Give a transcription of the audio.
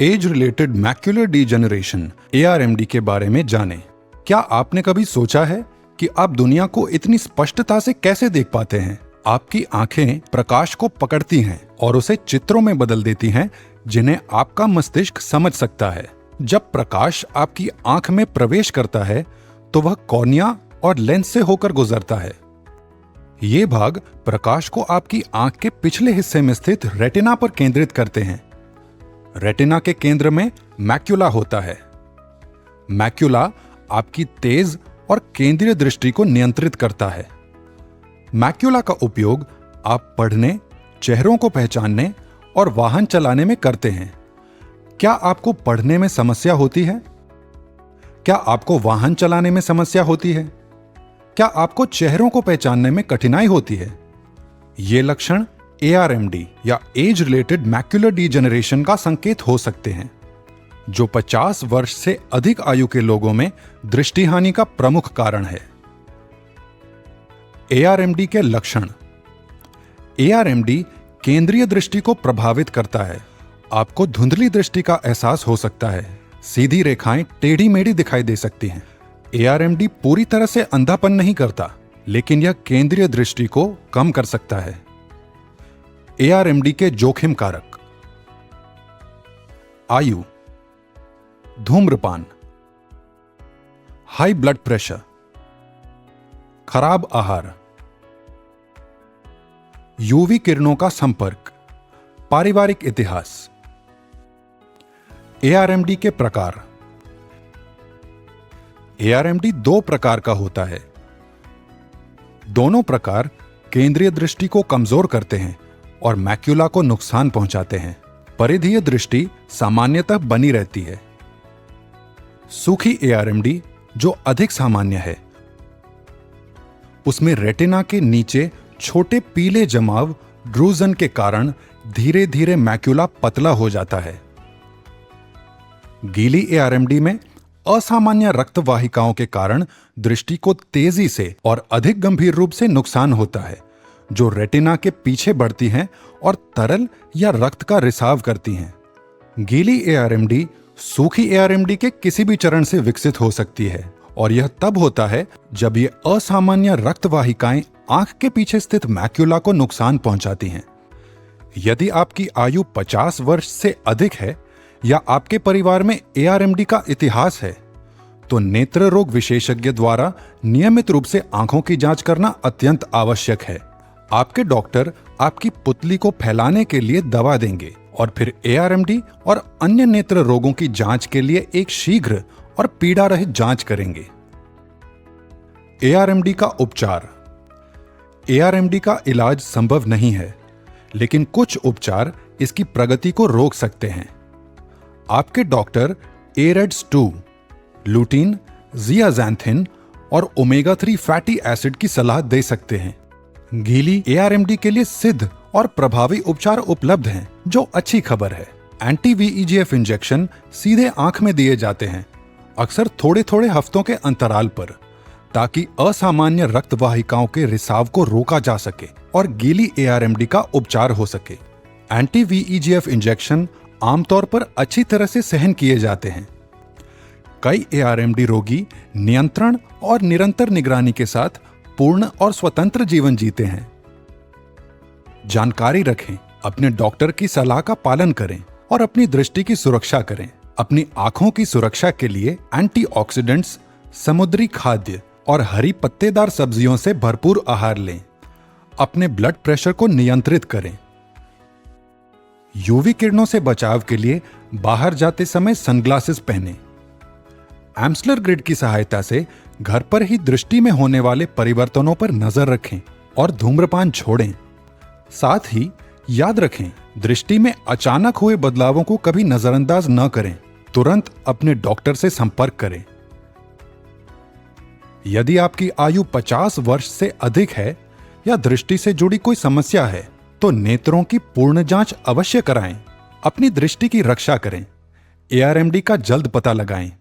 Age related macular degeneration ARMD के बारे में जानें। क्या आपने कभी सोचा है कि आप दुनिया को इतनी स्पष्टता से कैसे देख पाते हैं? आपकी आंखें प्रकाश को पकड़ती हैं और उसे चित्रों में बदल देती हैं जिन्हें आपका मस्तिष्क समझ सकता है। जब प्रकाश आपकी आंख में प्रवेश करता है तो वह कॉर्निया और लेंस से होकर गुजरता है। ये भाग प्रकाश को आपकी आंख के पिछले हिस्से में स्थित रेटिना पर केंद्रित करते हैं। रेटिना के केंद्र में मैक्युला होता है। मैक्युला आपकी तेज और केंद्रीय दृष्टि को नियंत्रित करता है। मैक्युला का उपयोग आप पढ़ने, चेहरों को पहचानने और वाहन चलाने में करते हैं। क्या आपको पढ़ने में समस्या होती है? क्या आपको वाहन चलाने में समस्या होती है? क्या आपको चेहरों को पहचानने में कठिनाई होती है? ये लक्षण ARMD या एज रिलेटेड मैक्युलर डीजेनरेशन का संकेत हो सकते हैं, जो 50 वर्ष से अधिक आयु के लोगों में दृष्टि हानि का प्रमुख कारण है। ARMD के लक्षण। ARMD केंद्रीय दृष्टि को प्रभावित करता है। आपको धुंधली दृष्टि का एहसास हो सकता है। सीधी रेखाएं टेढ़ी मेढ़ी दिखाई दे सकती हैं। ARMD पूरी तरह से अंधापन नहीं करता, लेकिन यह केंद्रीय दृष्टि को कम कर सकता है। ARMD के जोखिम कारक। आयु, धूम्रपान, हाई ब्लड प्रेशर, खराब आहार, यूवी किरणों का संपर्क, पारिवारिक इतिहास। ARMD के प्रकार। ARMD 2 प्रकार का होता है। दोनों प्रकार केंद्रीय दृष्टि को कमजोर करते हैं और मैक्युला को नुकसान पहुंचाते हैं। परिधीय दृष्टि सामान्यतः बनी रहती है। सूखी ARMD जो अधिक सामान्य है, उसमें रेटिना के नीचे छोटे पीले जमाव ड्रूजन के कारण धीरे धीरे मैक्युला पतला हो जाता है। गीली ARMD में असामान्य रक्त वाहिकाओं के कारण दृष्टि को तेजी से और अधिक गंभीर रूप से नुकसान होता है, जो रेटिना के पीछे बढ़ती हैं और तरल या रक्त का रिसाव करती हैं। गीली ARMD सूखी ARMD के किसी भी चरण से विकसित हो सकती है और यह तब होता है जब ये असामान्य रक्त वाहिकाएं आंख के पीछे स्थित मैक्युला को नुकसान पहुंचाती हैं। यदि आपकी आयु 50 वर्ष से अधिक है या आपके परिवार में ARMD का इतिहास है, तो नेत्र रोग विशेषज्ञ द्वारा नियमित रूप से आंखों की जांच करना अत्यंत आवश्यक है। आपके डॉक्टर आपकी पुतली को फैलाने के लिए दवा देंगे और फिर ARMD और अन्य नेत्र रोगों की जांच के लिए एक शीघ्र और पीड़ा रहित जांच करेंगे। ARMD का उपचार। ARMD का इलाज संभव नहीं है, लेकिन कुछ उपचार इसकी प्रगति को रोक सकते हैं। आपके डॉक्टर AREDS2, लूटीन, जियाज़ैंथिन और ओमेगा 3 फैटी एसिड की सलाह दे सकते हैं। गीली ARMD के लिए सिद्ध और प्रभावी उपचार उपलब्ध हैं, जो अच्छी खबर है। एंटी-VEGF इंजेक्शन सीधे आंख में दिए जाते हैं, अक्सर थोड़े थोड़े हफ्तों के अंतराल पर, ताकि असामान्य रक्त वाहिकाओं के रिसाव को रोका जा सके और गीली ARMD का उपचार हो सके। एंटी-VEGF इंजेक्शन आमतौर पर अच्छी तरह से सहन किए जाते हैं। कई ARMD रोगी नियंत्रण और निरंतर निगरानी के साथ पूर्ण और स्वतंत्र जीवन जीते हैं। जानकारी रखें, अपने डॉक्टर की सलाह का पालन करें और अपनी दृष्टि की सुरक्षा करें। अपनी आंखों की सुरक्षा के लिए एंटीऑक्सीडेंट्स, समुद्री खाद्य और हरी पत्तेदार सब्जियों से भरपूर आहार लें। अपने ब्लड प्रेशर को नियंत्रित करें। यूवी किरणों से बचाव के लिए बाहर जाते समय सनग्लासेस पहनें। एम्सलर ग्रिड की सहायता से घर पर ही दृष्टि में होने वाले परिवर्तनों पर नजर रखें और धूम्रपान छोड़ें। साथ ही याद रखें, दृष्टि में अचानक हुए बदलावों को कभी नजरअंदाज न करें। तुरंत अपने डॉक्टर से संपर्क करें। यदि आपकी आयु 50 वर्ष से अधिक है या दृष्टि से जुड़ी कोई समस्या है, तो नेत्रों की पूर्ण जांच अवश्य कराएं। अपनी दृष्टि की रक्षा करें। ARMD का जल्द पता लगाएं।